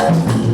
Over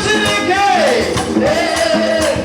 to the gate. Yeah.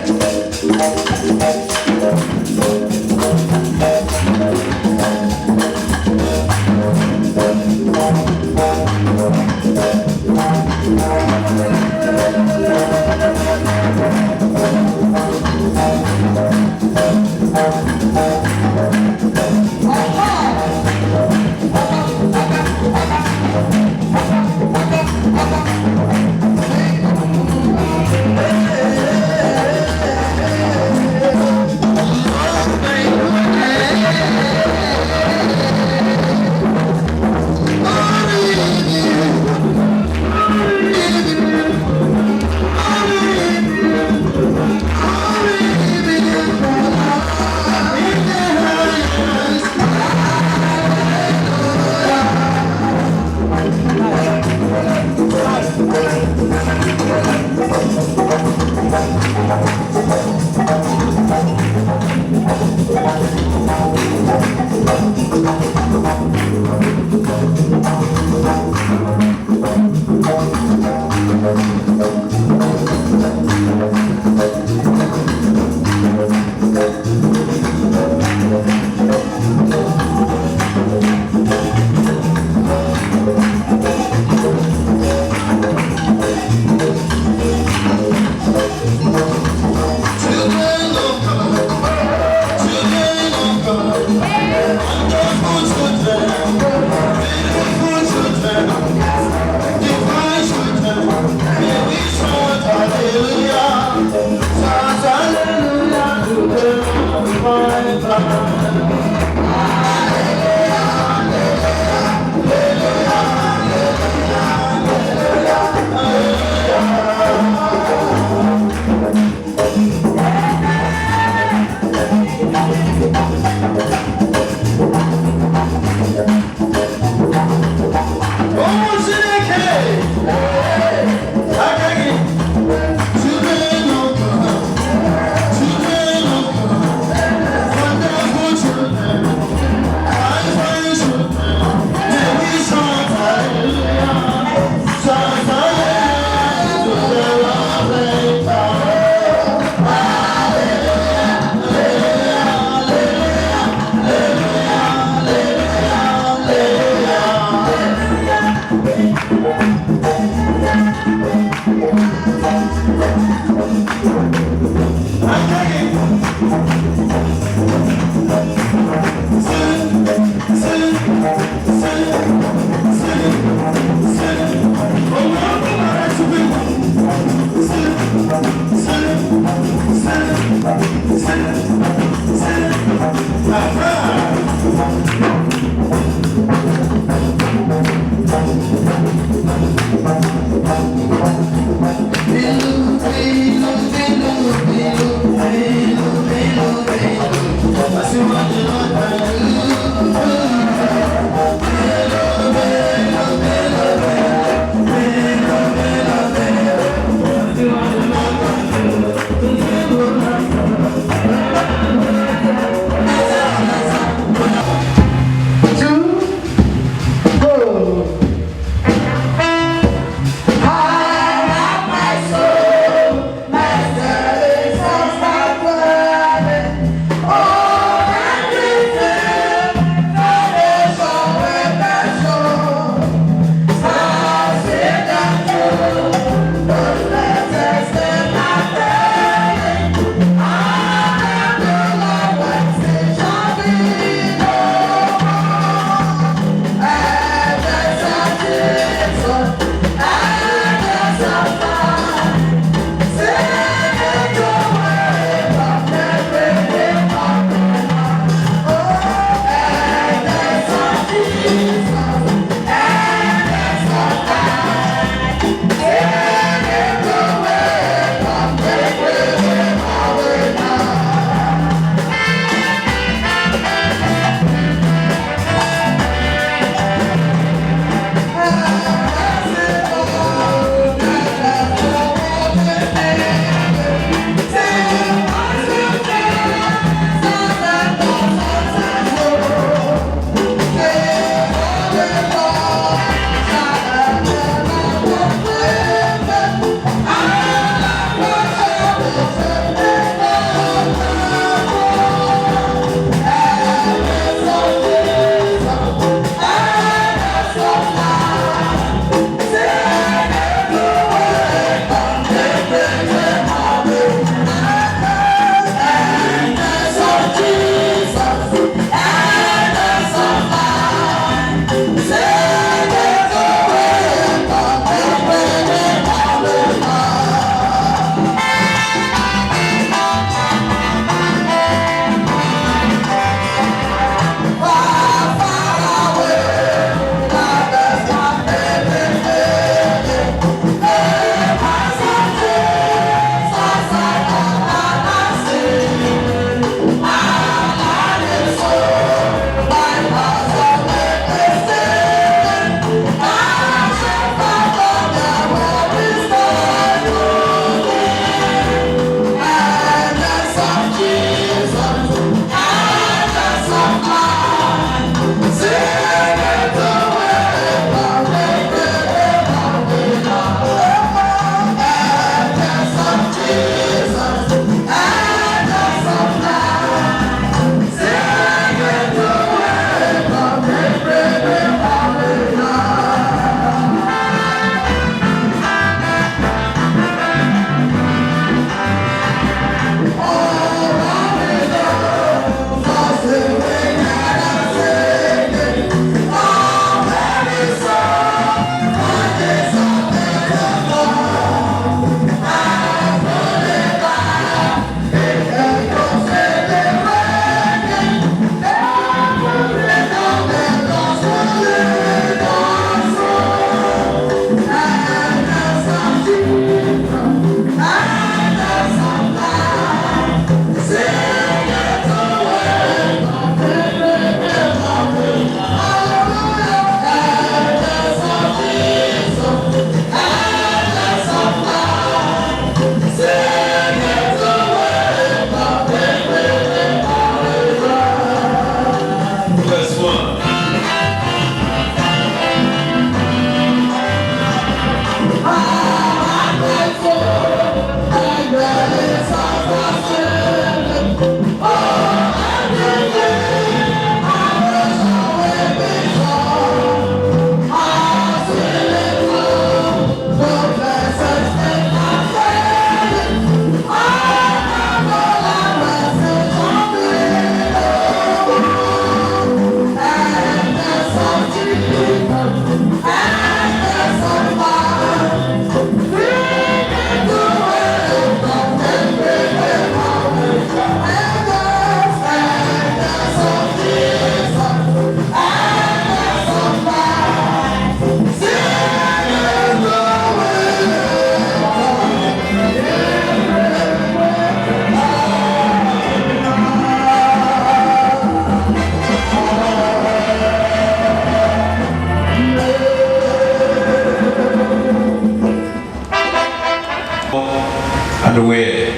and where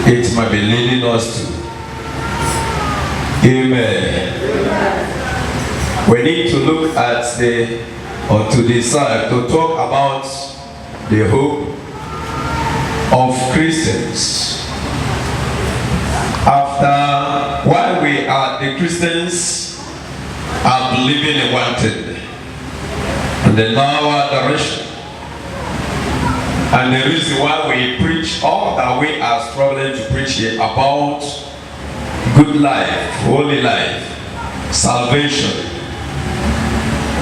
it might be leading us to. Amen. We need to look at to decide to talk about the hope of Christians. After while we are the Christians are believing in one thing, and the our direction, and the reason why we preach all that we are struggling to preach here about good life, holy life, salvation,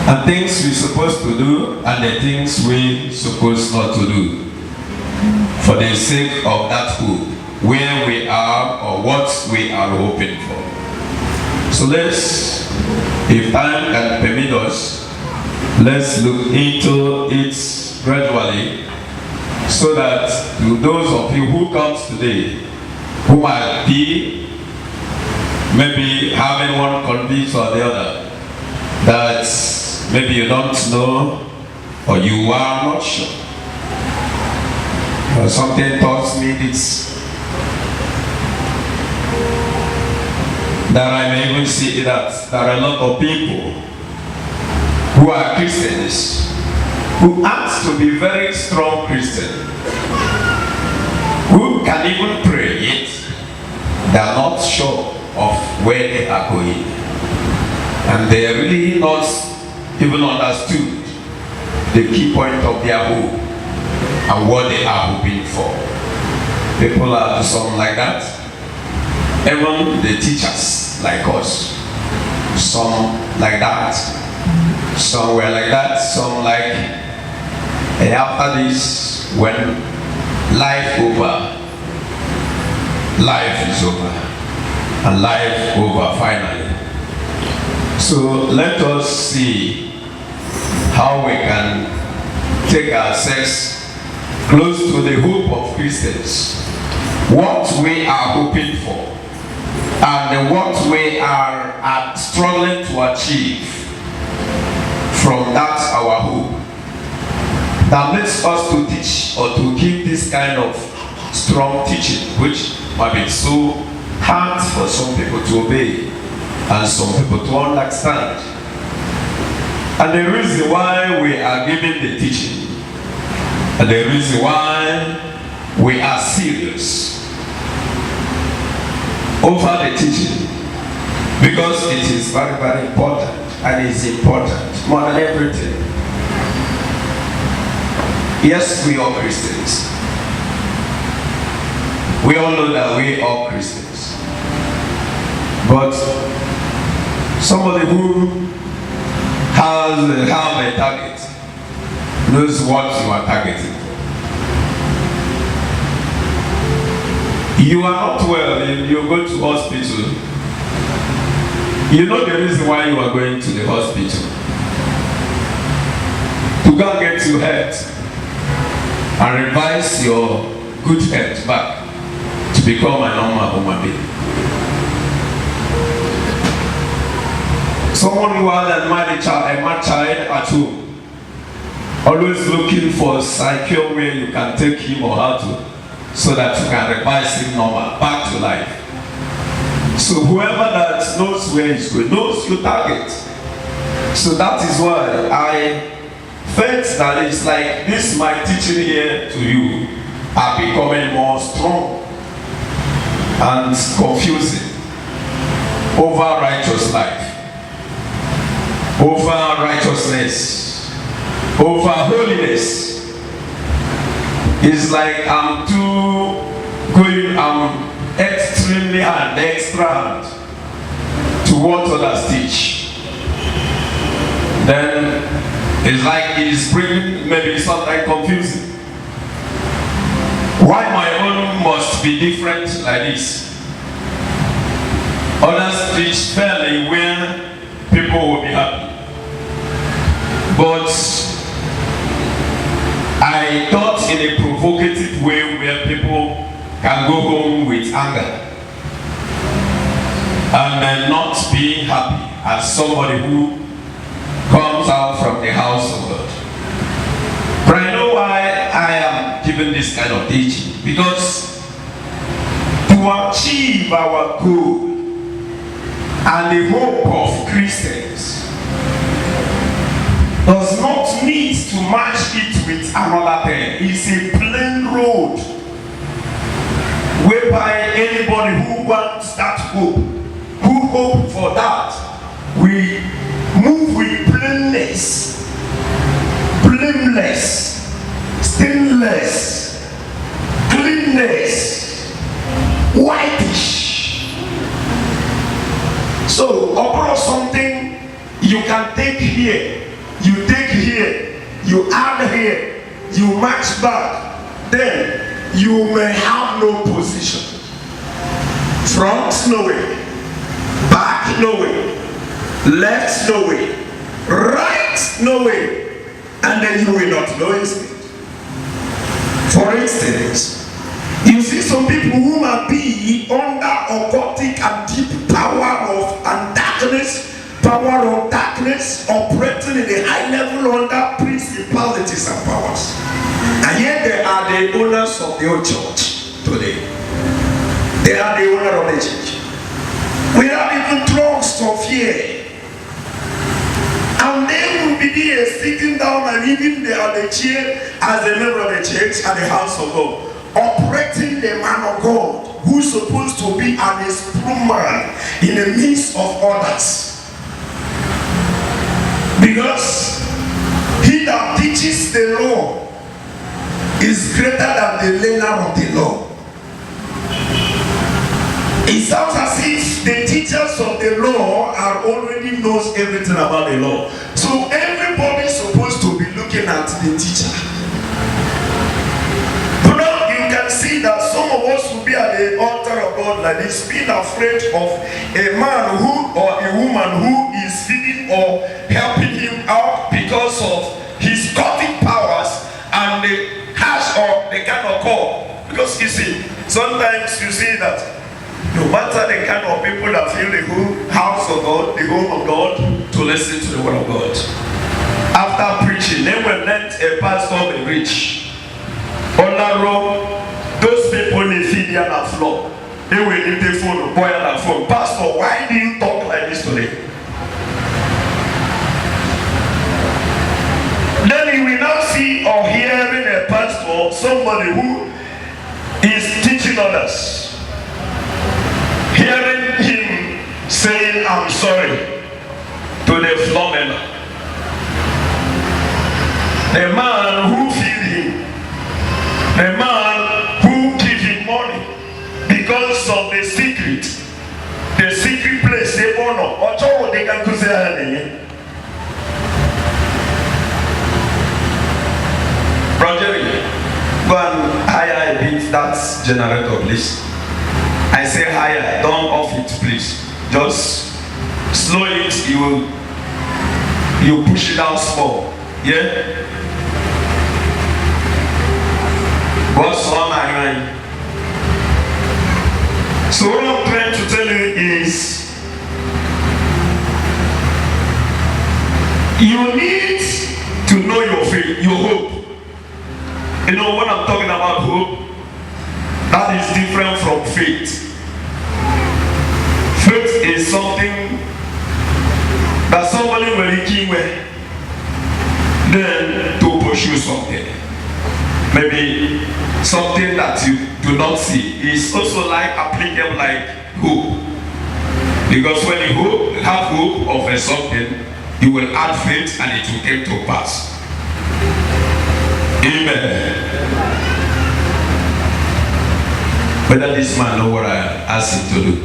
and things we're supposed to do and the things we're supposed not to do, for the sake of that hope, where we are or what we are hoping for. So let's, if time can permit us, let's look into it gradually, so that to those of you who comes today, who might be maybe having one conviction or the other, that maybe you don't know or you are not sure, or something tells me this, that I may even see that there are a lot of people who are Christians who act to be very strong Christians, who can even pray, yet they are not sure of where they are going, and they are really not even understood the key point of their hope and what they are hoping for. People are some like that. Even the teachers like us, some like that, some were like that, some like, and after this, when life is over, and life over finally. So let us see how we can take ourselves close to the hope of Christians, what we are hoping for, and what we are struggling to achieve from that our hope, that makes us to teach or to give this kind of strong teaching, which might be so hard for some people to obey and some people to understand. And the reason why we are giving the teaching, and the reason why we are serious over the teaching, because it is very, very important, and it's important more than everything. Yes, we are Christians. We all know that we are Christians. But somebody who has a target knows what you are targeting. You are not well, you go to hospital. You know the reason why you are going to the hospital. To go and get your health and revise your good health back to become a normal human being. Someone who has a mad child at home, always looking for a secure way you can take him or her to, so that you can revise him normal, back to life. So whoever that knows where he's going, knows your target. So that is why I felt that it's like this, my teaching here to you are becoming more strong and confusing over righteous life, over righteousness, over holiness. It's like I'm extremely extra hand to what others teach. Then it's like it's bringing maybe something confusing. Why my own must be different like this? Others teach fairly where people will be happy. But I thought in a provocative way where people can go home with anger and then not be happy as somebody who comes out from the house of God. But I know why I am giving giving this kind of teaching? Because to achieve our goal and the hope of Christians does not need to match it with another thing. It's a plain road whereby anybody who wants that hope, who hope for that, we move with plainness, blameless, stainless, cleanness, whitish. So, upon something you can take here, you take here, you add here, you match back, then you may have no position. Front, no way. Back, no way. Left, no way. Right, no way. And then you will not know it. For instance, you see some people who might be under occultic and deep power of darkness, operating in a high level under principalities and powers. And yet they are the owners of the old church today. They are the owner of the church. Without even thrones of fear. And they will be there sitting down and even they are the chair as a member of the church and the house of God. Operating the man of God who's supposed to be an instrument in the midst of others. Because he that teaches the law is greater than the learner of the law. It sounds as if the teachers of the law are already knows everything about the law. So everybody is supposed to be looking at the teacher. But now you can see that some of us will be at the altar of God like this, being afraid of a man who or a woman who is feeding or helping him out because of his cutting powers and the harsh or the kind of call. Because you see, sometimes you see that no matter the kind of people that fill the whole house of God, the home of God, to listen to the word of God. After preaching, then when let a pastor be rich. On that road, those people they feed on the floor. They will leave the phone, boy on the phone. Pastor, why do you talk like this today? Then you will now see or hearing a pastor, somebody who is teaching others. Hearing him saying, I'm sorry to the floor member. The man who feed him, the man who give him money because of the secret place they honor. Or they can say, Roger, go and hire a bit that generator, please. I say higher, don't off it, please. Just slow it, you push it out small. Yeah? What's on my mind? So what I'm trying to tell you is you need to know your faith, your hope. You know when I'm talking about hope, that is different from faith. Faith is something that somebody will keep with, then to pursue something. Maybe something that you do not see is also like applicable like hope. Because when you have hope of something, you will add faith and it will come to pass. Amen. Whether this man know what I asked him to do.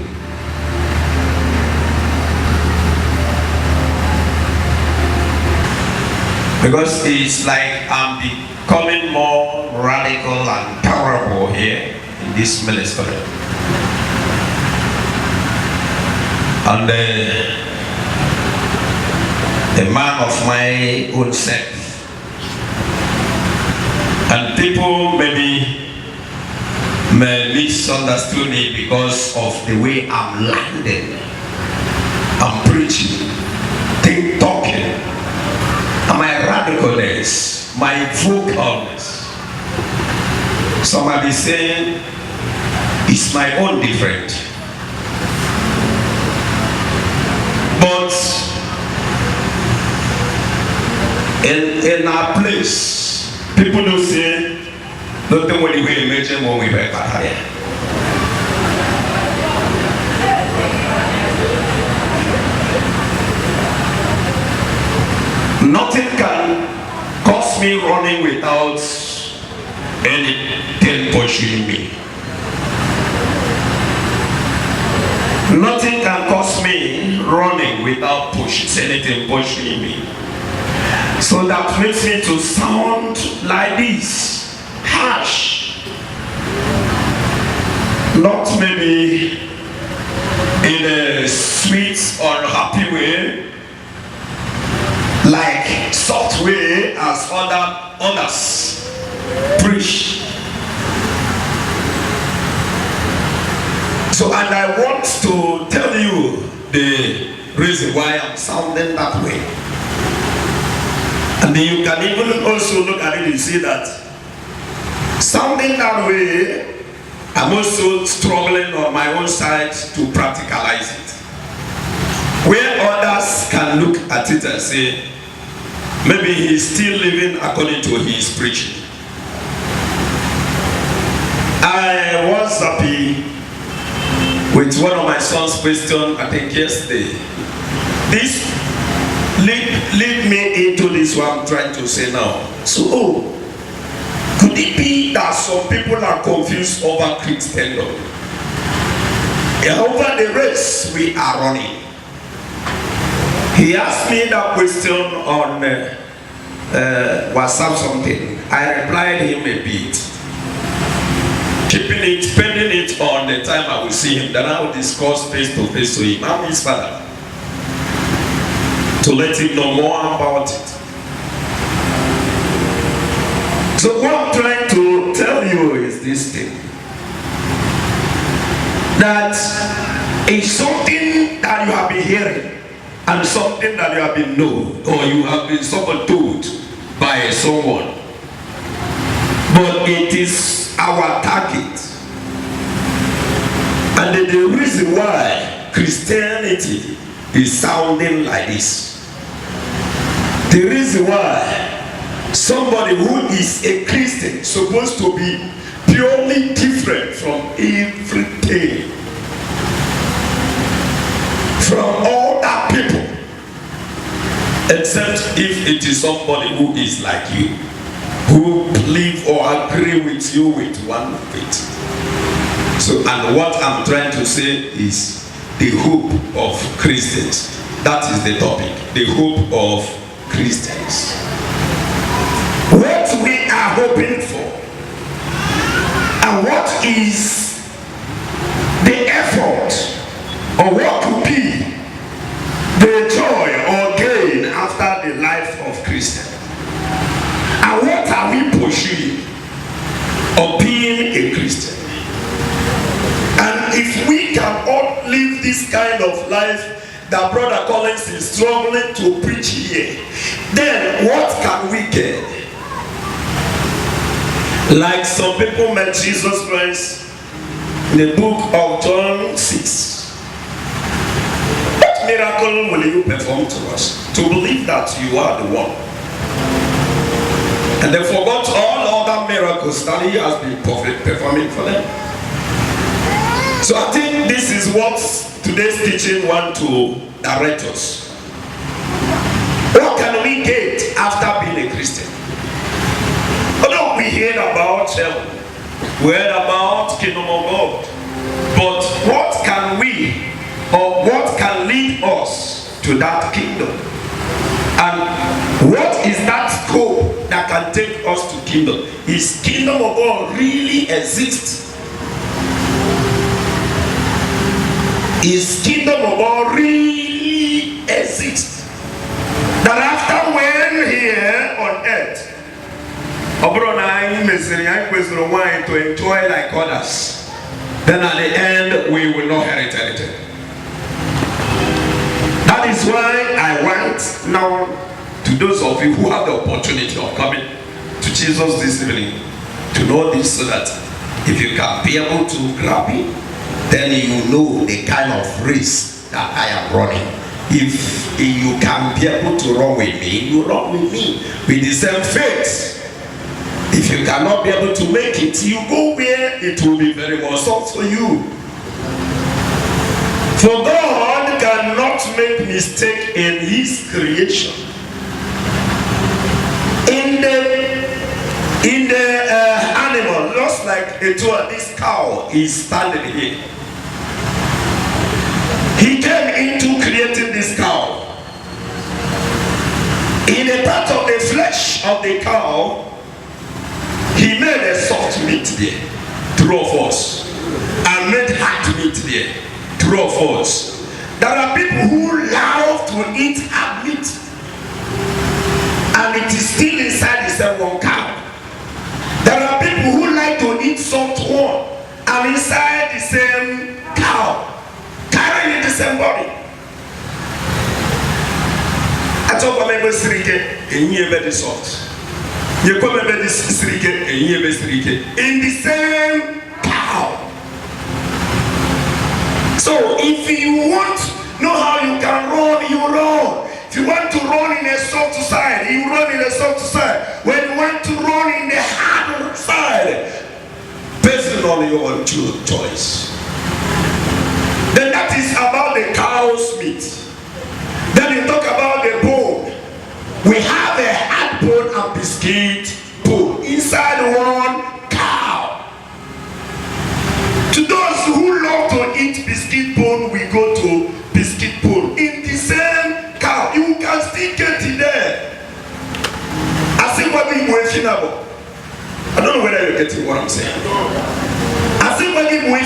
Because it's like I'm becoming more radical and terrible here in this ministry. And a man of my own self. And people maybe may misunderstood me because of the way I'm landing, I'm preaching, talking, and my radicalness, my vocalness. Some might be saying, it's my own different. But in our place, people don't say, don't think when you imagine when we were here. Nothing can cause me running without anything pushing me. Nothing can cause me running without anything pushing me. So that makes me to sound like this, harsh. Not maybe in a sweet or happy way, like soft way as others preach. So, and I want to tell you the reason why I'm sounding that way. And then you can even also look at it and see that sounding that way, I'm also struggling on my own side to practicalize it. Where others can look at it and say, maybe he's still living according to his preaching. I was happy with one of my son's questions, I think yesterday. This lead me into this what I'm trying to say now. So, could it be that some people are confused over Christendom? Over the race we are running. He asked me that question on WhatsApp something. I replied him a bit. Keeping it, pending it on the time I will see him. Then I will discuss face to face with him. I'm his father. To let him know more about it. So what I'm trying to tell you is this thing. That is something that you have been hearing. And something that you have been known, or you have been someone told by someone. But it is our target. And the reason why Christianity is sounding like this. The reason why somebody who is a Christian is supposed to be purely different from everything. From all that people, except if it is somebody who is like you, who believe or agree with you with one faith. So, and what I'm trying to say is the hope of Christians. That is the topic, the hope of Christians. What we are hoping for, and what is the effort, or what could be the joy or gain after the life of Christian? And what are we pursuing of being a Christian? And if we cannot live this kind of life that Brother Collins is struggling to preach here, then what can we get? Like some people met Jesus Christ in the book of John 6. What miracle will you perform to us to believe that you are the one? And they forgot all other miracles that he has been performing for them. So I think this is what today's teaching wants to direct us. What can we get after being a Christian? Although we heard about heaven, we heard about kingdom of God, but what can we, or what can lead us to that kingdom? And what is that scope that can take us to kingdom? Is kingdom of God really exist? Is kingdom of God really exist? That after when here on earth, to enjoy like others, then at the end we will not inherit anything. That is why I want now to those of you who have the opportunity of coming to Jesus this evening, to know this so that if you can be able to grab it, then you know the kind of race that I am running. If you can be able to run with me, you run with me with the same faith. If you cannot be able to make it, you go where it will be very well solved for you. For God cannot make mistake in his creation. In the animal, just like this cow is standing here. He came into creating this cow. In a part of the flesh of the cow, he made a soft meat there, true of us, and made hard meat there, true of us. There are people who love to eat hard meat, and it is still inside the same one cow. There are people who like to eat soft one, and inside the same cow, carrying the same body. I talk about my sirike, and you very soft. You come about this sirike, and you very sirike in the same cow. So if you want to know how you can run, you run. If you want to run in a soft side, you run in a soft side. When you want to run in the hard side, based on your choice. Then that is about the cow's meat. Then you talk about the bone. We have a hard bone and biscuit bone inside one cow. To those who love to eat biscuit bone, we go to biscuit bone. In the same cow, you can still get it there. I see what we were. I don't know whether you're getting what I'm saying. I see what we were.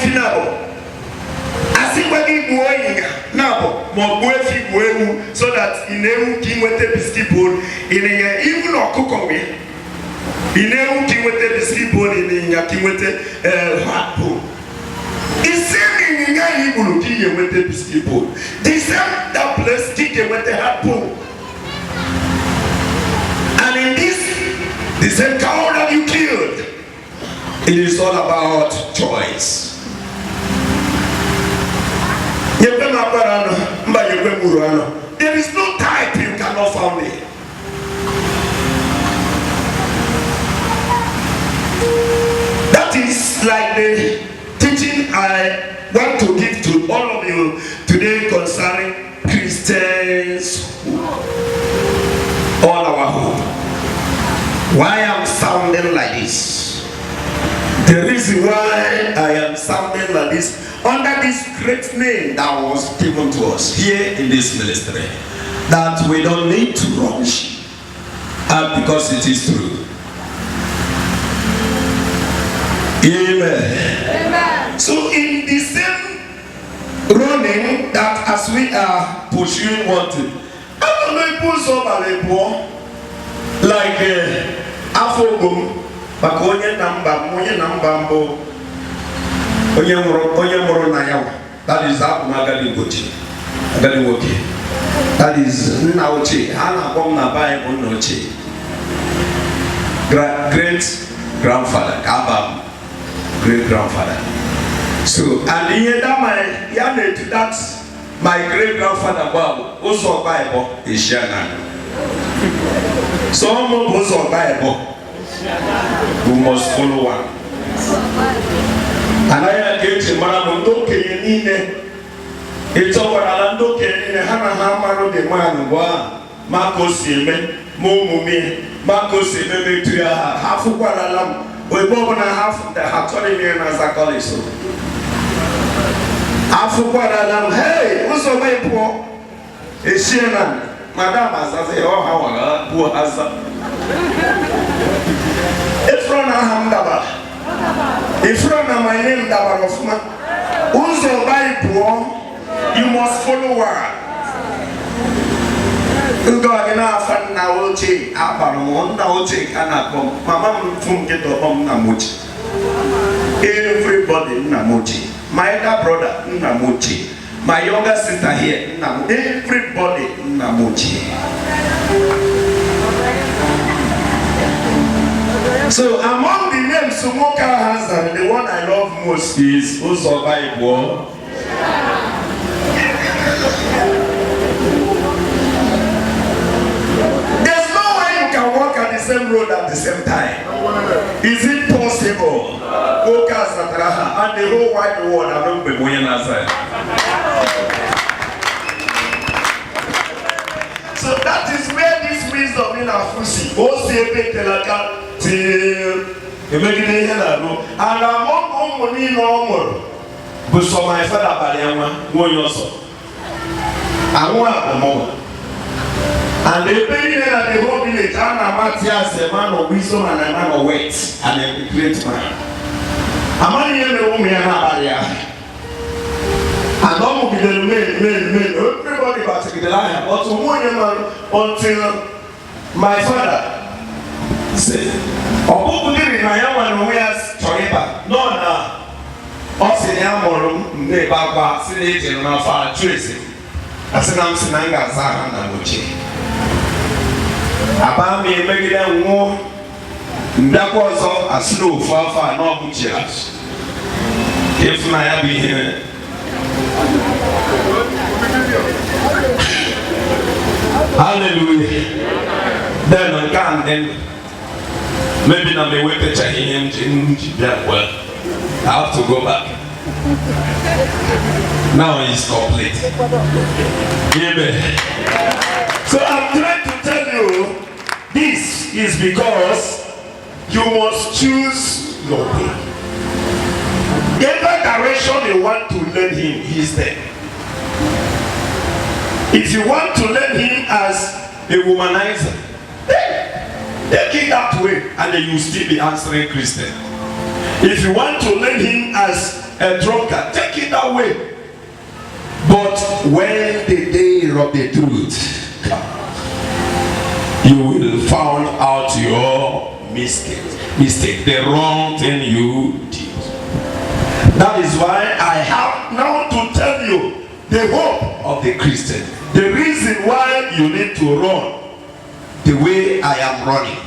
I see what we going now. More so that in a king with the biscuit bone, in a even or cook on me. In a king with the biscuit bone, in a king with the hot bone. It's same in a evil king with the biscuit bone. The same that place king with the hot bone. And in this, the same cow that you killed, it is all about choice. There is no type you cannot find it. That is like the teaching I want to give to all of you today concerning Christians, all our hope. Why I'm sounding like this? The reason why I am sounding like this, under this great name that was given to us here in this ministry, that we don't need to rush, because it is true. Amen. Amen. So in the same running that as we are pursuing one thing, I don't know if you saw like Afogum, Bakonia Namba, that is Magali that is Nauchi, Hana Bomna Bible Nochi. Great grandfather, Kabam, great grandfather. So, and the Yadama Yane to that, my great grandfather Bob, also Bible is Shannon. Some of us are Bible who must follow one. And I get to Maramundo Kenine. It's over Alando Kenine, Hana Hamaro de Manua, Marco Sime, Momumi, Marco Sime, half of what alam, we both and a half of the Hattorian as a college. Half of what alam, hey, what's a way poor? Is she Madame, as I say, oh, how poor Asa. It's from Ahamdaba. If you know my name, Dabarofman, also Bible, you must follow her. You go enough and now, Ochi, Abaron, now Ochi cannot come. Mamma from get home Namuchi. Everybody Namuchi. My elder brother Namuchi. My younger sister here, everybody Namuchi. So among the names Sumoka has, and the one I love most is Usobaibo. There's no way you can walk on the same road at the same time. Is it possible? And the whole wide world, I don't believe. So that is where this wisdom in our fusi, and among money no more, but so my father Baliama, one yourso. I want a moment. And they pay that the whole village, Anna Matthias, a man of wisdom and a man of weight, and a great man. A man in the woman, and all will be the men, everybody but to the lion, but to one man until my father said, or who did it, my young one wears Toriba, no, us in Yamorum, neighbor, Senate, and our father Tracy. I said, I'm Sinanga Zahan and Muchi. About me, making them war, that was a slow far, no butchers. If I be here. Hallelujah. Then I can then maybe not be with the him that well. I have to go back. Now it's complete. Amen. So I'm trying to tell you, this is because you must choose your way. Every direction you want to learn him, he's there. If you want to learn him as a womanizer, take it that way, and then you still be answering Christian. If you want to learn him as a drunkard, take it that way. But when the day of the truth comes, you will find out your mistake, the wrong thing you did. That is why I have now to tell you the hope of the Christian. The reason why you need to run the way I am running.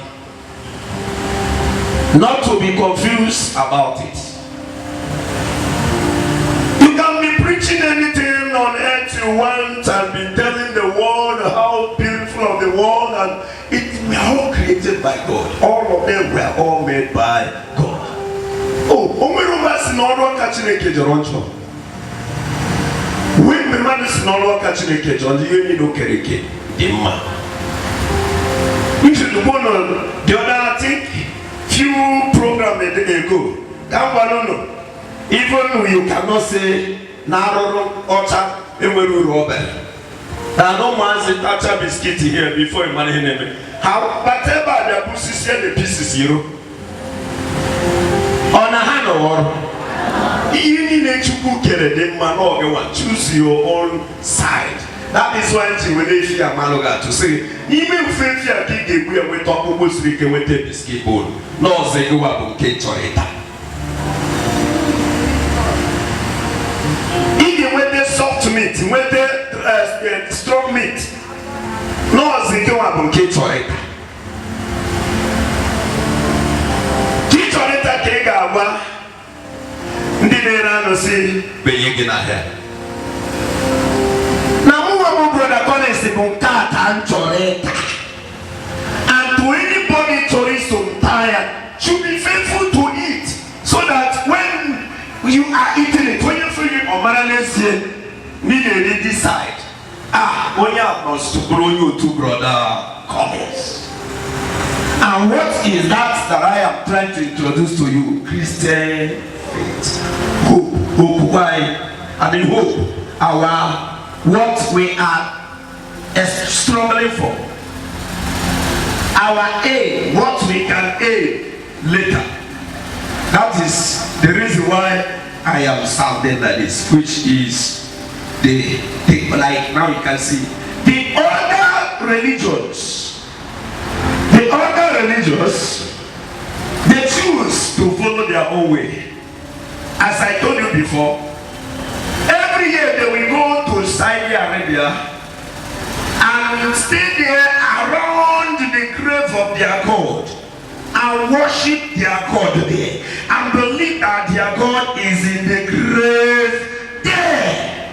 Not to be confused about it. You can be preaching anything on earth you want and be telling the world how beautiful of the world, and we are all created by God. All of them were all made by God. Oh, Omerubas no one catching a cage on top. When the man is no one catching a cage on the union no kereke, Imma. We should go on the other, I think, few programs ago. Even you cannot say Naro Ocha Emeru Robert. There no man say Tacha biscuit here before you manage him. How whatever the pussies here, the pieces you. On a hand or you need to cook it, man, choose your own side. That is why you will fear Maloga to say, even if you are kicking, we are talking about speaking with the biscuit bowl. No, say you are on cake or it. Even with the soft meat, with the strong meat, no, say you are on cake or it. No see begin ahead. Now move brother Collins and choreta. And to anybody tourist tired, should be faithful to eat, so that when you are eating it, when you feel it on Malaysia, me decide. When you have not to grow you to brother Collins. And what is that I am trying to introduce to you? Christian faith. Hope. Why? I mean hope. What we are struggling for. Our aim, what we can aim later. That is the reason why I am sounding like this, which is the like now you can see the other religions. The other religions, they choose to follow their own way. As I told you before, every year they will go to Saudi Arabia and stay there around the grave of their God and worship their God there and believe that their God is in the grave there.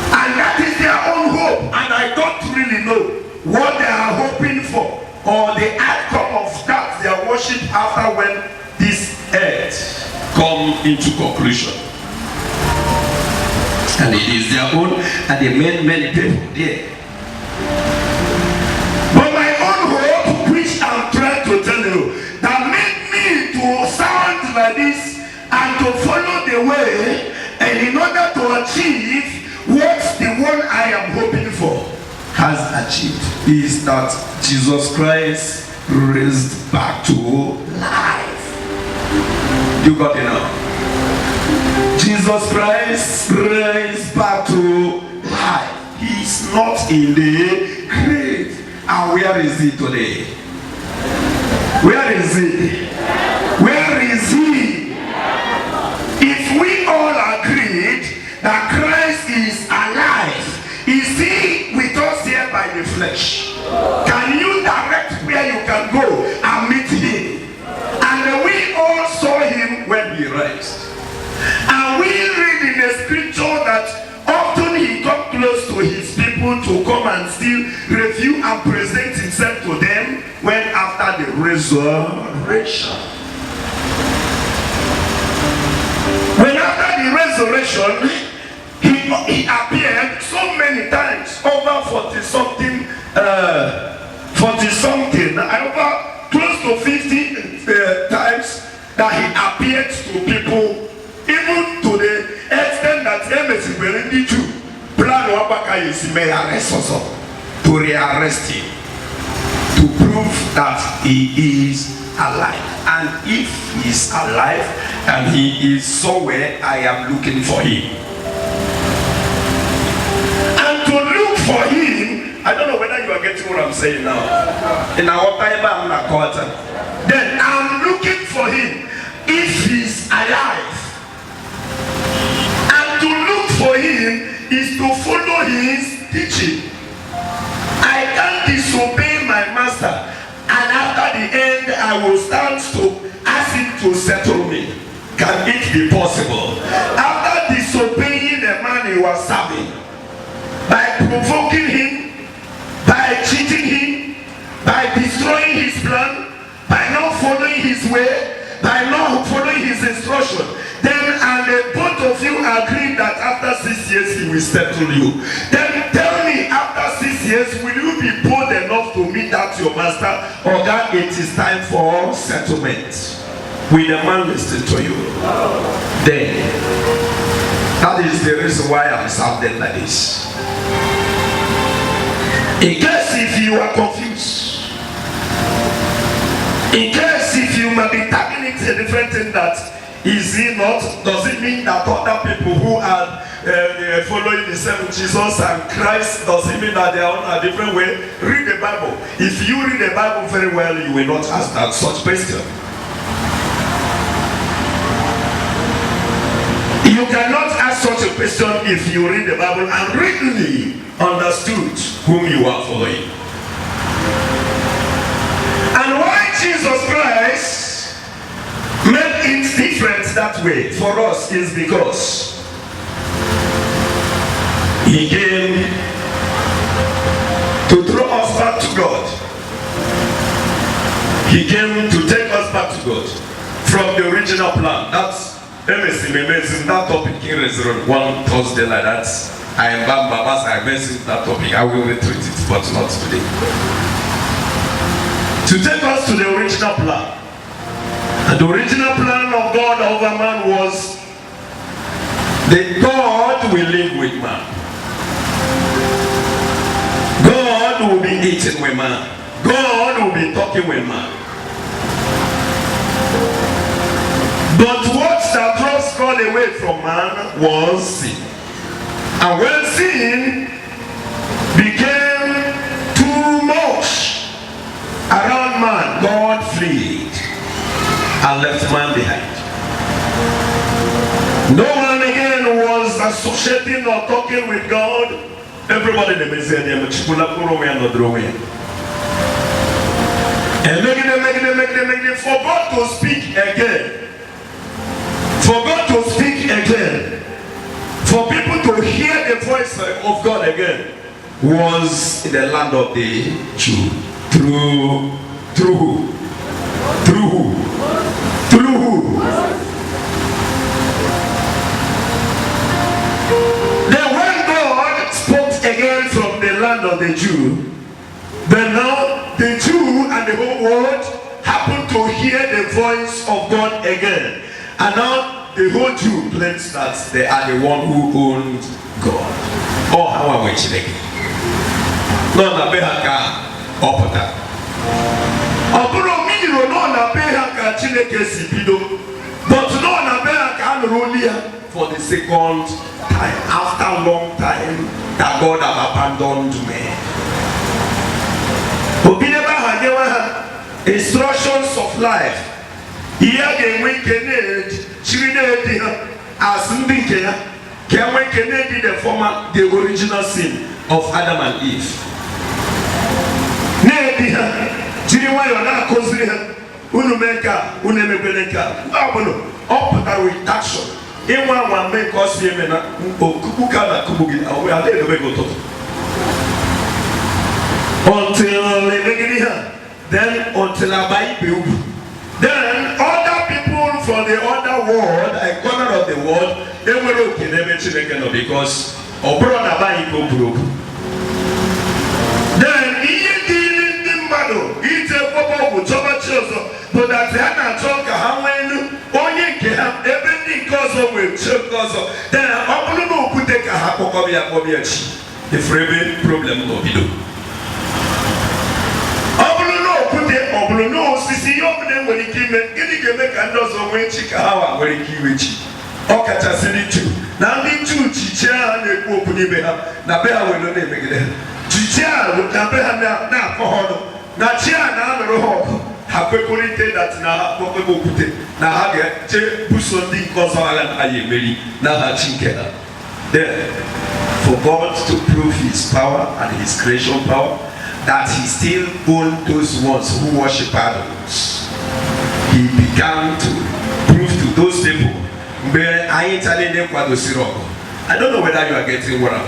And that is their own hope. And I don't really know what they are hoping for or the outcome of that their worship after when this earth come into conclusion. And it is their own, and they made many people there. But my own hope, which I'm trying to tell you, that made me to sound like this and to follow the way, and in order to achieve what the one I am hoping for has achieved, is that Jesus Christ raised back to life. You got it now? Jesus Christ raised back to life. He is not in the grave. And where is he today? Where is he? Where is he? If we all agreed that Christ is alive, is he with us here by the flesh? Can you direct where you can go and meet him? And we all saw him when he raised. And we read in the scripture that often he got close to his people to come and still review and present himself to them when after the resurrection. When after the resurrection, he appeared so many times, over 40 something, over close to 50 times that he appeared to people, even to the extent that MSC will need to plan may arrest us to rearrest him, to prove that he is alive. And if he is alive and he is somewhere, I am looking for him. And to look for him, I don't know whether you are getting what I'm saying now. In our Bible, then I'm looking for him if he's alive. And to look for him is to follow his teaching. I can't disobey my master, and after the end I will stand to ask him to settle me. Can it be possible? After disobeying the man he was serving, by provoking him, by cheating him, by destroying his plan, by not following his way, by not following his instruction, then and the both of you agree that after 6 years he will settle you. Then tell me, after 6 years, will you be bold enough to meet that your master, or that it is time for settlement? Will the man listen to you? Then that is the reason why I'm serving like this. In case if you are confused, in case if you might be tagging it a different thing, that is he not, does it mean that other people who are following the same Jesus and Christ, does it mean that they are on a different way? Read the Bible. If you read the Bible very well, you will not ask that such question. You cannot ask such a question if you read the Bible and really understood whom you are following. And why Jesus Christ made it different that way for us is because he came to draw us back to God. He came to take us back to God from the original plan. That's amazing. That topic in Resurrection one Thursday like that. I am Babas, I mentioned that topic. I will retreat it, but not today. To take us to the original plan. And the original plan of God over man was that God will live with man. God will be eating with man. God will be talking with man. But what that draws God away from man was sin. And when sin became too much around man, God fled and left man behind. No one again was associating or talking with God. Everybody in the museum, And make it for God to speak again. For God to speak again. For people to hear the voice of God again. Was in the land of the Jew. Through who? Through who? Through who? Then when God spoke again from the land of the Jew, then now the Jew and the whole world happen to hear the voice of God again. And now the whole Jew claims that they are the one who owned God. Oh, how are we checking? No, na behaka opota. Oburo miniro no na behaka Chineke sibido. But no na behaka anrolia for the second time after long time that God have abandoned me. Obineba hagewa instructions of life. Here they went Kennedy, Chirine as Ndinke, can we Kennedy the former the original sin of Adam and Eve. Nedia, Chiriwa na Kozria, Unumeka, Unemebeleka, Abono, up a reduction. In one make us Yemena, Kubuka, Kubugi, we are there to go to. Until Lebegia, then until I buy you. Then other people from the other world, a corner of the world, they were okay, they mentioned again because Obrona buy you. Then he did in battle, he's a papa with so much also, but that Hannah talk how many only can have everything cause of with church also. Then Obrona could take a hapocobiachi, the free problem of you. No, sisi yobu when he came in, he make a dozen when Chikawa when he came Okata Sinitu. Now, the two Chicha and the Opunibeha, Nabea will not make it. Chicha would Nabeha now for Hono. Nachia now the Roho. Have recorded that now, Pokemopute. Now, I get Busondi Kosalan Ayemeli, now Chinkela. Then, for God to prove his power and his creation power, that he still owned those ones who worship idols. He began to prove to those people, I don't know whether you are getting what I'm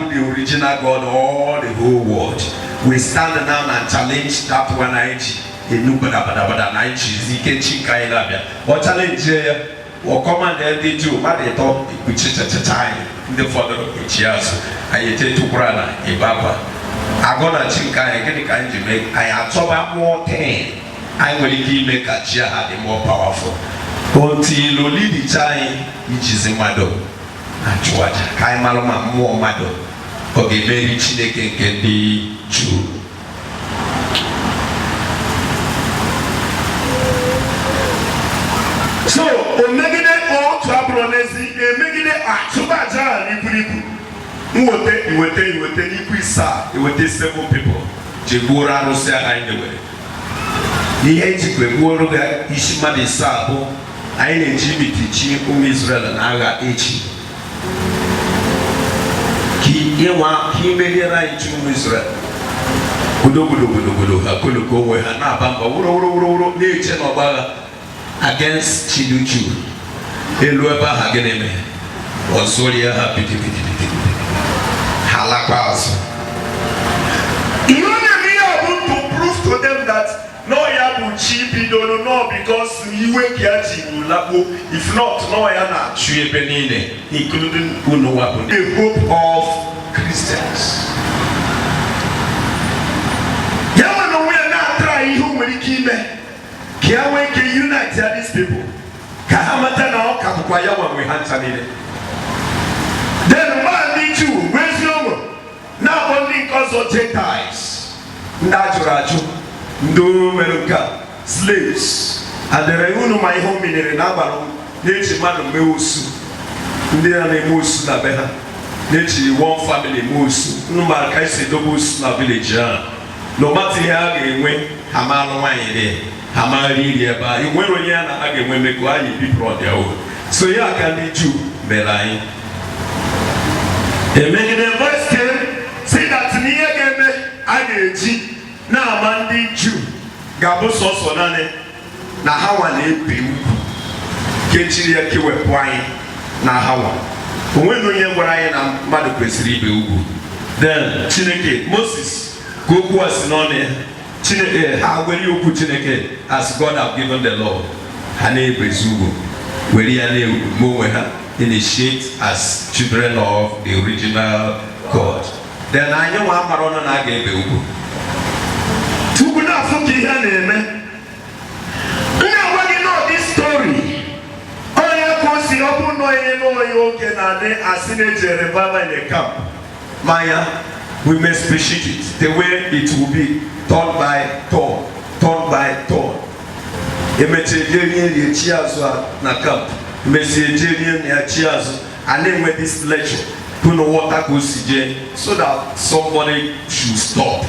the original God or the whole world. We stand down and challenge that one or challenge or command the Jew, but they thought which is at a time in the father of Chias. I take to Brana, Ibaba. I gonna think I get a kind to make. I have so more 10. I will give make a chia the more powerful. Until Loli the time, which is in my door. And what I maloma more mado. Okay, very Chineke can be Jew. So, Omegide all Trabronesi, Megide Atubaja, Nipulipu. You will tell Nipisa, you will tell several people. Jebura Rosia in the way. The Ejik will go Ishima de Sabo, I need teaching Israel and Aga Echi. He made a right to Israel. Gudu, Hakulu, where Hanabamba, nature of against Chiduchu. Elueba Hageneme was Soria happy to be Halakas. You want be able to prove to them that no Yabu Chibi don't know because you wake Yachi Labu, if not, no Yana Chuepenine, including Unowapu, the hope of Christians. Yamano, we are not trying who will keep me. Kiawe ke unite these people. Kahamata na okakwaya wa we hantanile. Then man need you, where's your now only cause of Gentiles. Ndajuraju, ndo meruka, slaves. And the reunu my home in the Nabaro, nature man meusu. Ndia ne musu na beha. Nature one family musu. No man can say doubles na village. No matter how they went, Hamano wine. Hamari Yaba, you went when again when people on their own. So, yeah, can be Jew, Belay. The voice came, say that near game I na amandi Jew gabo so nane na hawa na ebiwu kechiri ya kiwe kwanye na hawa onwe no ye gwara anyị na mmadụ kwesịrị ibe ugwu. Then Chineke Moses go kwuo si n'ọnụ ya Chineke ha were okwu Chineke as God have given the law ha na-ebezi ugwu were ya na-eme onwe ha initiate as children of the original God. Then anyị nwa amara ọnụ na a ga-ebe ugwu tupu na-afụ ka ihe na-eme. Nna know this story. Onye kwụsị ọ bụ na onye n'onye oge na-adị asị na-ejere revival in a camp. Maya, we must appreciate it the way it will be turn by turn, turn by turn. Emechejerie echi azụ na camp. Emechejerie na echi azụ. And then with this lecture, put no water go so that somebody should stop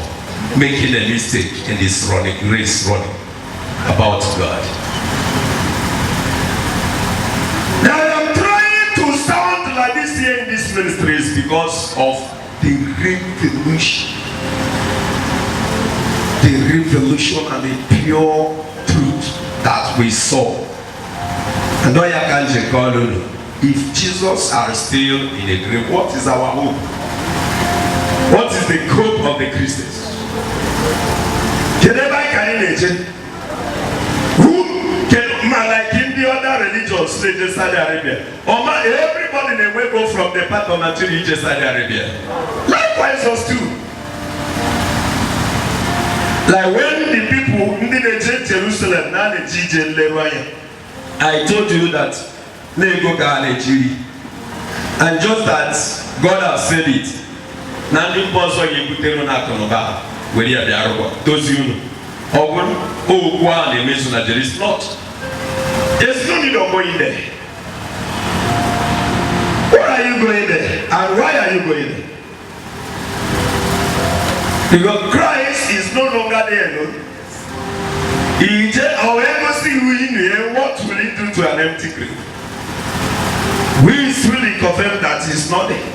making a mistake in this race running about God. Now I'm trying to sound like this here in this ministry is because of the revolution. The revolution and the pure truth that we saw. And if Jesus are still in a grave, what is our hope? What is the hope of the Christians? Who can, like in the other religions, say Saudi Arabia, everybody they will go from the path of Nigeria to Saudi Arabia. Likewise us too. Like when the people in the Jerusalem, now the GJ Leroy, I told you that they go to Nigeria, and just that God has said it. Now the boss of you put them on where they are those you know. Oh, one they mention that there is not. There's no need of going there. Where are you going there? And why are you going there? Because Christ is no longer there. No? However, see what will he do to an empty grave? We really confirm that he's not there.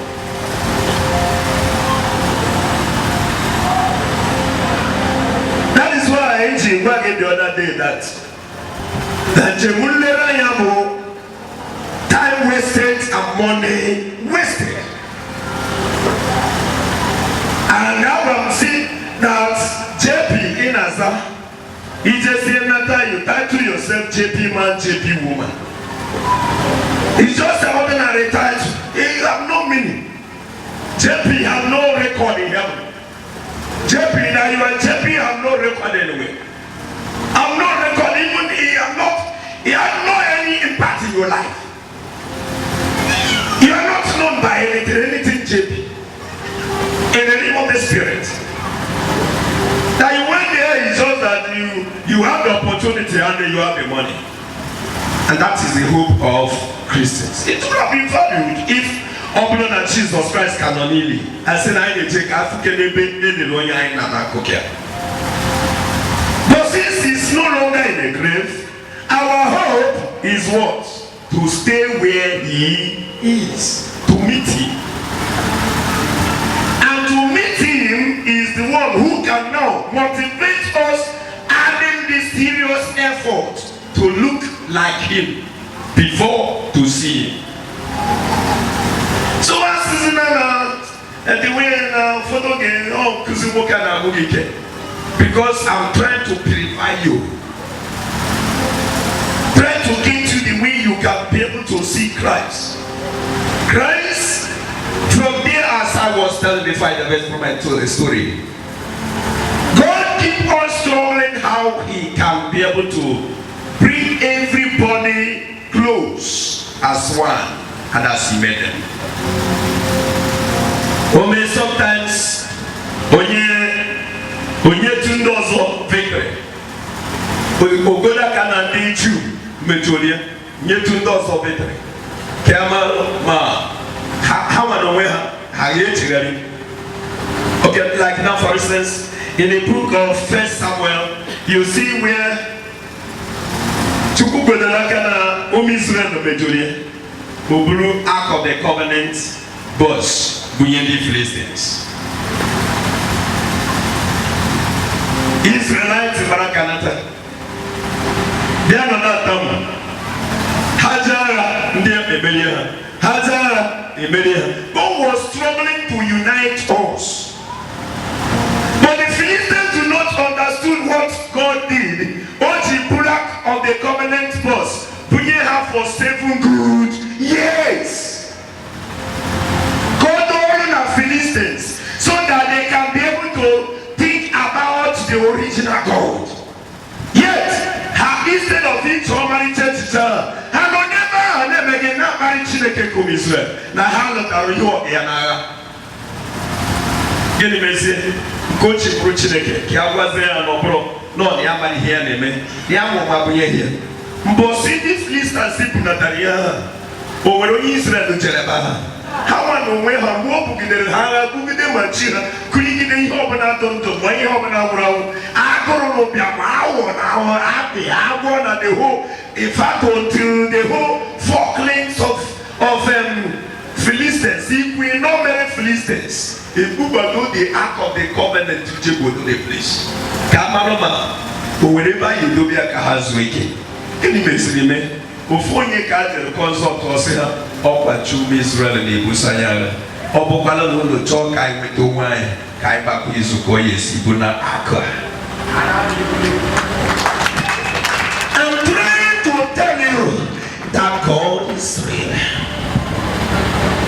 That is why I said the other day that time wasted and money wasted. And now I'm seeing that JP in Aza, he just said that you title yourself JP man, JP woman. It's just an ordinary title. It have no meaning. JP have no record in heaven. JP, that you are JP, have no record anyway. I'm not record, even he has no any impact in your life. You are not known by anything JP. In the name of the Spirit. That you went there is just that you have the opportunity and then you have the money. And that is the hope of Christians. It would have been valued if Oblon and Jesus Christ cannot heal. I said, I need to take African but since he's no longer in the grave, our hope is what? To stay where he is, to meet him. And to meet him is the one who can now motivate us, adding this serious effort to look like him before to see him. So as is and the way now photo game because I'm trying to purify you, trying to get you the way you can be able to see Christ. Christ, from there as I was telling before the best from my story, God keep on struggling how he can be able to bring everybody close as one and as he made them. Sometimes onye tundozo victory ogoda kana ndi chu mejolia nye tundozo victory kama ma hawa no we ha yechigari. Okay, like now for instance in the book of 1 Samuel you see where chukwugoda kana Israel no mejolia oburu Ark of the Covenant bush Bunyendi Philistines. Israelites Barakanata. They are not them. Hajara, Ebelia. Hazara, Ebelia. God was struggling to unite us. But the Philistines do not understood what God did. What he put out of the covenant first. Put her for 7 good years. God owned the Philistines so that they can be able to think about the original God. Yet, instead of it, Romani church, I never again not married Chineke come Israel. Now, how look are you up here now? Get him a say, coach in Chineke. Kia was there and bro. No, the Amani here, name. The Amani here. But see this list as if Natalia. Or when Israel to Jeremiah. How I know where I'm walking in the Hara, Bugade Machina, couldn't get any hope and I don't do my hope and I don't know, our happy, I want the whole, in fact, until the whole 4 claims of Philistines. If we know many Philistines, if we do the ark of the covenant to go to the place, Kamaroma, wherever you do be a Kahazwiki, any message. Before you can consult us here, up to Israel and Busayana, Obokala no talk I went to wine, Kaiba Izukoye Sibuna Aka. I'm trying to tell you that God is real.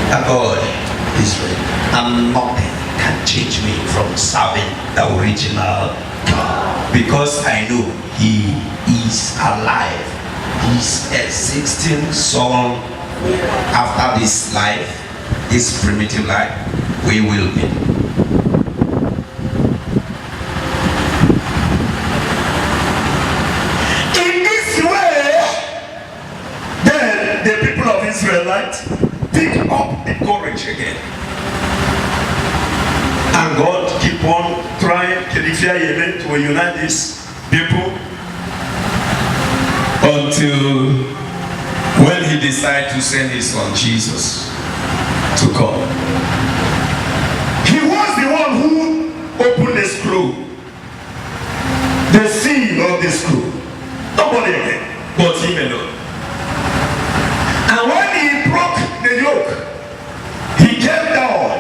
That God is real. And nothing can change me from serving the original God. Because I know He is alive. He's existing soul after this life, this primitive life, we will be. In this way, then the people of Israel pick up the courage again. And God keep on trying to unite these people. Until when he decided to send his son Jesus to come. He was the one who opened the scroll, the seal of the scroll. Nobody again, but him alone. And when he broke the yoke, he came down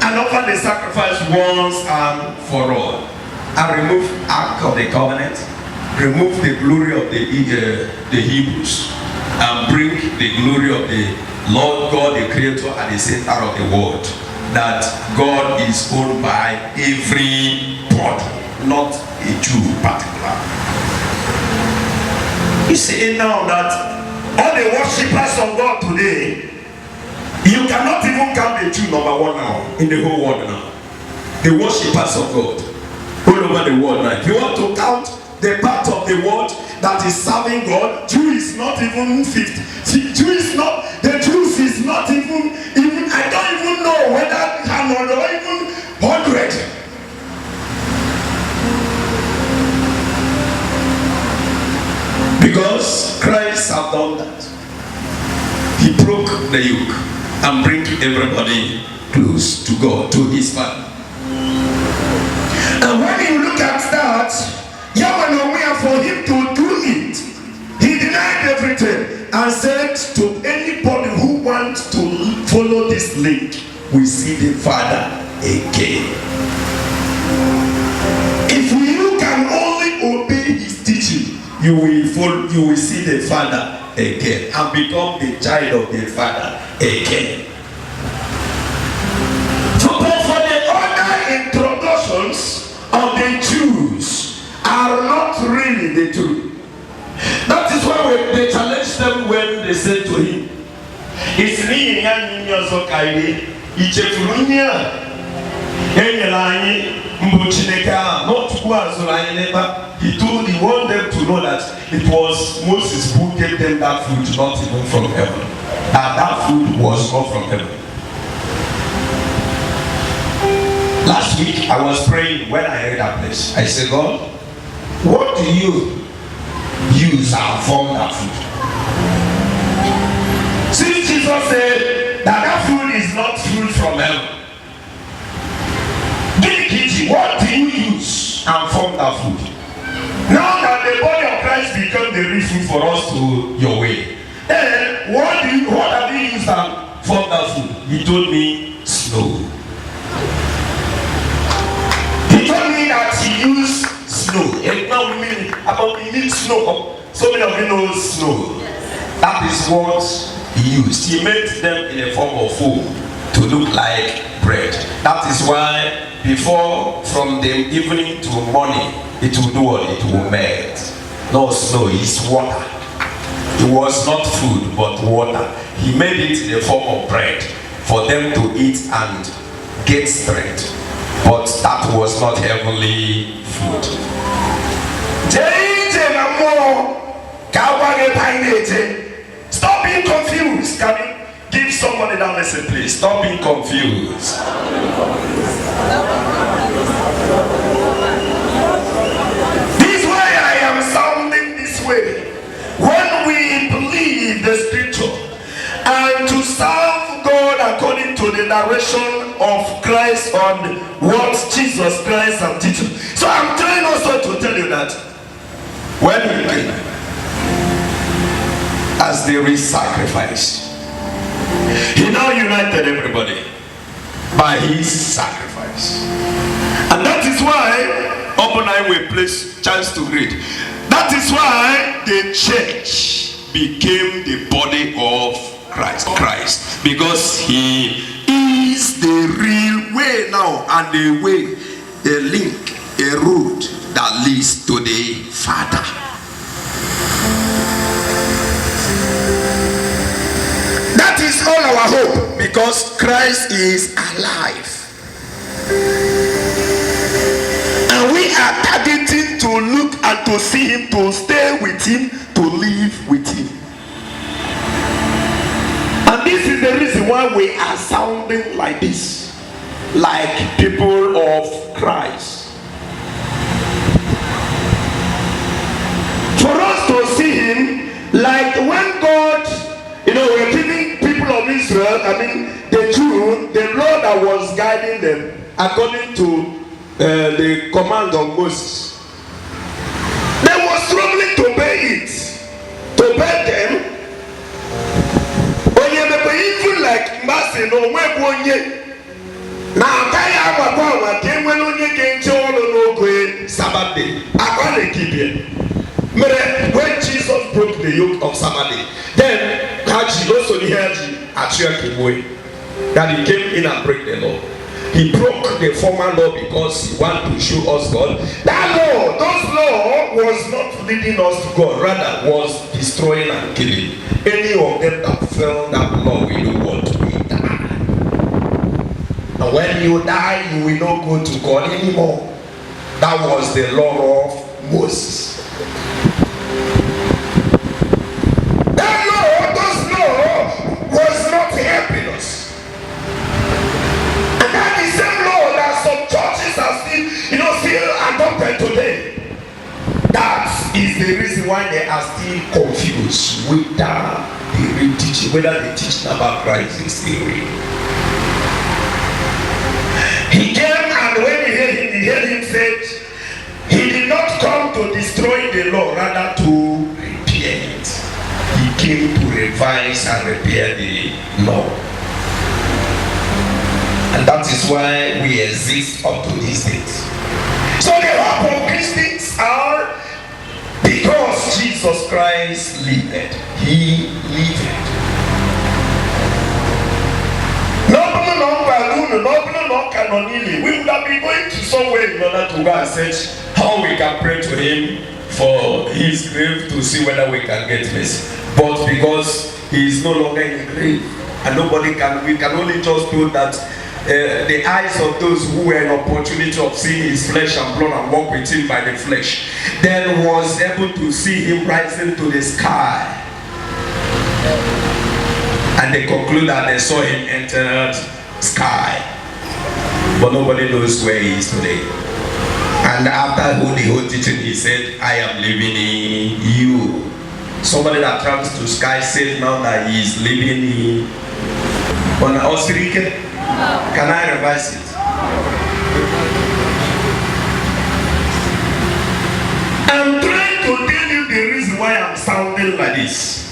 and offered the sacrifice once and for all, and removed the ark of the covenant. Remove the glory of the Hebrews and bring the glory of the Lord God, the Creator, at the center of the world. That God is owned by everybody, not a Jew particular. You see now that all the worshippers of God today, you cannot even count the Jew #1 now in the whole world now. The worshippers of God all over the world now. If you want to count the part of the world that is serving God, Jew is not even 50. Jew is not, the Jews is not even, I don't even know whether 100 or even 100. Because Christ has done that. He broke the yoke and bring everybody close to God, to his Father. And when you look at that, for him to do it, he denied everything and said to anybody who wants to follow this link, we see the Father again. If you can only obey his teaching, you will see the Father again and become the child of the Father again. So, but for the other introductions of the Jews are not really the truth. That is why they challenge them when they say to him, "It's me and you so kaide. Ichefurunya, enyelani mbuchineka not who as he told he wanted them to know that it was Moses who gave them that food, not even from heaven. And that food was not from heaven." Last week I was praying when I heard that place. I said, God, what do you use and form that food? Since Jesus said that food is not food from heaven, food for us to your way. Then what have you used for that food? He told me snow. He told me that he used snow. And now we need snow. So many of you know snow. That is what he used. He made them in a form of food to look like bread. That is why before, from the evening to morning, it will do what? It will melt. No snow, it's water. It was not food but water. He made it in the form of bread for them to eat and get strength. But that was not heavenly food. Stop being confused. Can you give somebody that message, please? Stop being confused. This is why I am sounding this way. When we believe the scripture and to serve God according to the narration of Christ on what Jesus Christ has teaching. So I'm trying also to tell you that when we came, as there is sacrifice, he now united everybody by his sacrifice. And that is why open eye will place chance to read. That is why the church became the body of Christ, because he is the real way now, and the way, a link, a road that leads to the Father. That is all our hope, because Christ is alive. And we are targeting to look and to see him, to stay with him, to live with him. And this is the reason why we are sounding like this, like people of Christ. For us to see him, like when God, we're giving people of Israel, the Jew, the Lord that was guiding them according to the command of Moses. They were struggling to obey it, to obey them. Even like Master, no way, now I came when only came to Sabbath day. I can't keep it. When Jesus broke the yoke of Sabbath day, then Haji also heard that he came in and break the law. He broke the former law because he wanted to show us God. That law, those law was not leading us to God, rather was destroying and killing. Any of them that fell that law will know what we die. And when you die, you will not go to God anymore. That was the law of Moses. That law, those law was not helping us. And that is the same law that some churches are still adopted today. That is the reason why they are still confused whether the teaching about Christ is still real. He came, and when he heard him said, he did not come to destroy the law, rather to repair it. He came to revise and repair the law. And that is why we exist up to these days. So the hope of Christians are because Jesus Christ lived. He lived. We would have been going to somewhere in order to go and search how we can pray to him for his grave to see whether we can get mercy. But because he is no longer in the grave, and we can only just know that the eyes of those who were an opportunity of seeing his flesh and blood and walk with him by the flesh, then was able to see him rising to the sky. And they conclude that they saw him enter sky. But nobody knows where he is today. And after the whole teaching, he said, I am living in you. Somebody that travels to sky said now that he is living in Osirike. Can I revise it? I'm trying to tell you the reason why why I'm sounding like this.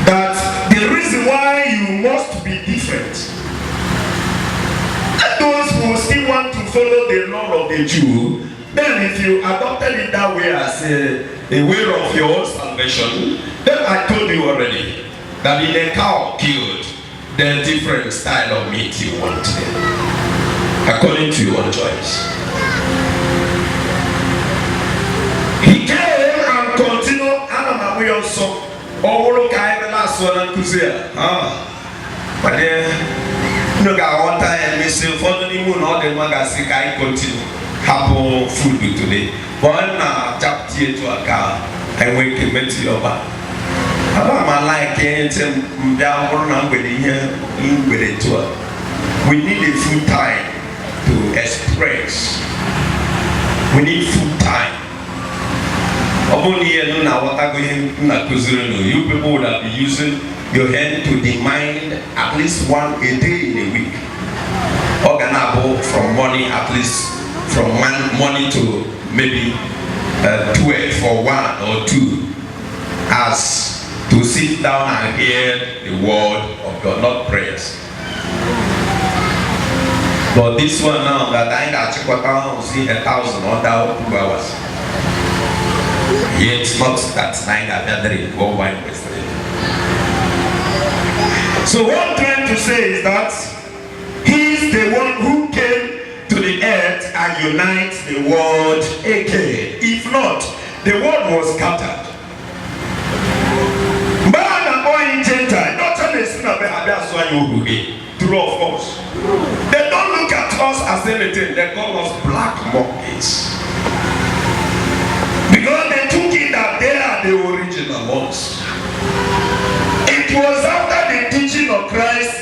That the reason why you must be different. And those who still want to follow the law of the Jew, then if you adopted it that way as a way of your own salvation, then I told you already that in a cow killed, there's different style of meat you want, according to your own choice. He came and continued, and we also. All kind of last one and Kuzia. But then, no guy one time, Mr. Fodoni Moon, all the magazine I continue. Happen food today. One tap tea to a car and wake him to your back. I'm like, down with here in with it to her. We need a full time to express. We need full time. You people would have been using your hand to demand at least one a day in a week. Organable from morning, at least from morning to maybe 12 for 1 or 2, as to sit down and hear the word of God, not prayers. But this one now, that I got to see 1,000 or 2 hours. Yet not that 9 gathering go wine with. So what I'm trying to say is that he's the one who came to the earth and unites the world again. If not, the world was scattered. Man and boy in Gentile, not only true of course. They don't look at us as anything, they call us black monkeys. Because they took it that they are the original ones. It was after the teaching of Christ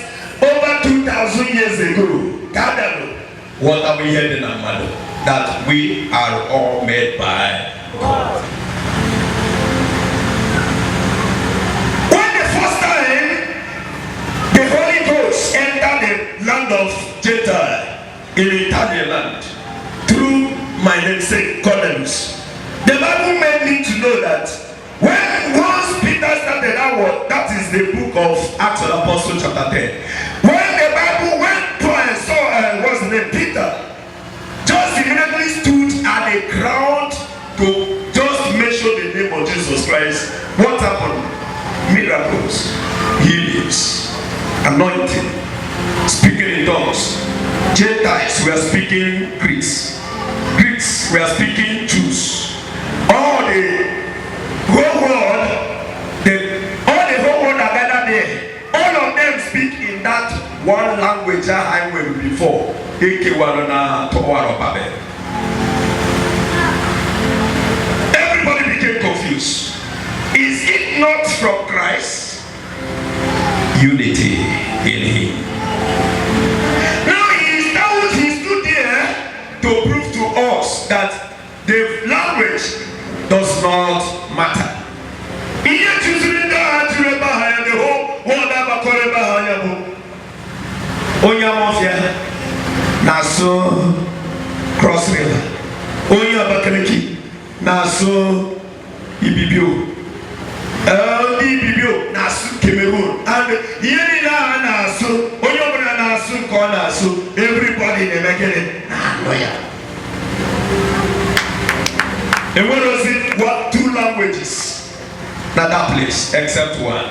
over 2,000 years ago, what are we hearing, Amado? That we are all made by God. When the first time the Holy Ghost entered the land of Gentile, in the Italian land, through my namesake Cornelius, the Bible made me to know that once Peter started that word, that is the book of Acts of the Apostles chapter 10. When the Bible went to and saw what's the name, Peter, just immediately stood at the ground to just mention the name of Jesus Christ. What happened? Miracles, healings, anointing, speaking in tongues. Gentiles were speaking Greeks. Greeks were speaking Jews. All the whole world are gathered there. All of them speak in that one language that I went before. Everybody became confused. Is it not from Christ? Unity in him. Now he stood there to prove to us that the language does not matter. Naso Cross River, Onya Bakaliki, Naso Ibibio, Ibibio, Nasu Cameroon, and Yenina Nasu, Onya Nasu Konasu, everybody in the Makere, and what was it? What 2 languages? Not that place, except one.